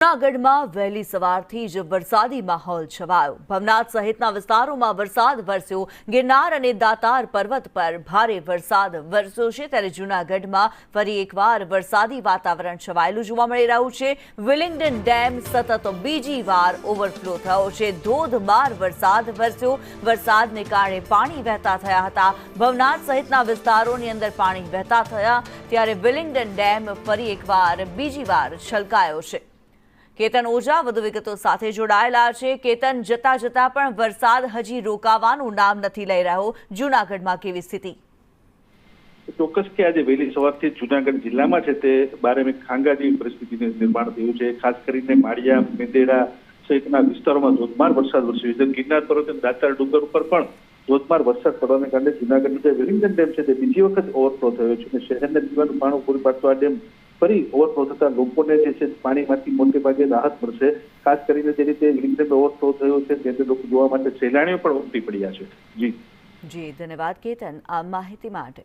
જૂનાગઢમાં વહેલી સવારથી જ વરસાદી માહોલ છવાયો। ભવનાથ સહિતના વિસ્તારોમાં વરસાદ વરસ્યો। ગિરનાર અને દાતાર પર્વત પર ભારે વરસાદ વરસ્યો છે, ત્યારે જૂનાગઢમાં ફરી એકવાર વરસાદી વાતાવરણ છવાયેલું જોવા મળી રહ્યું છે। વિલિંગડન ડેમ સતત બીજી વાર ઓવરફ્લો થયો છે। ધોધમાર વરસાદ વરસ્યો। વરસાદને કારણે પાણી વહેતા થયા હતા। ભવનાથ સહિતના વિસ્તારોની અંદર પાણી વહેતા થયા, ત્યારે વિલિંગડન ડેમ ફરી એકવાર બીજી વાર છલકાયો છે। કેતન ઓઝા વધુ વિગતો સાથે જોડાયેલા છે। કેતન, જતા જતા પણ વરસાદ હજી રોકાવાનું નામ નથી લઈ રહ્યો। જૂનાગઢમાં કેવી સ્થિતિ? ચોક્કસ કે આજે વહેલી સવારથી જૂનાગઢ જિલ્લામાં છે તે બારેમે ખાંગા જેવી પરિસ્થિતિનું નિર્માણ થયું છે। ખાસ કરીને માળિયા, મેંદેડા સહિતના વિસ્તારોમાં ધોધમાર વરસાદ વરસ્યો છે। ગિરનાર પર્વત અને દાતાર ડુંગર ઉપર પણ ધોધમાર વરસાદ પડવાને કારણે જૂનાગઢનું જે વિલિંગડન ડેમ છે તે બીજી વખત ઓવરફ્લો થયો છે અને શહેરને પીવાનું પાણી પૂરું પાડતો આ ડેમ ફરી ઓવરફ્લો થતા લોકોને જે છે પાણીમાંથી મોટે ભાગે રાહત મળશે। ખાસ કરીને જે રીતે વિલિંગડન ઓવરફ્લો થયો છે તે લોકો જોવા માટે સહેલાણીઓ પણ ઉમટી પડ્યા છે। જી ધન્યવાદ કેતન આ માહિતી માટે।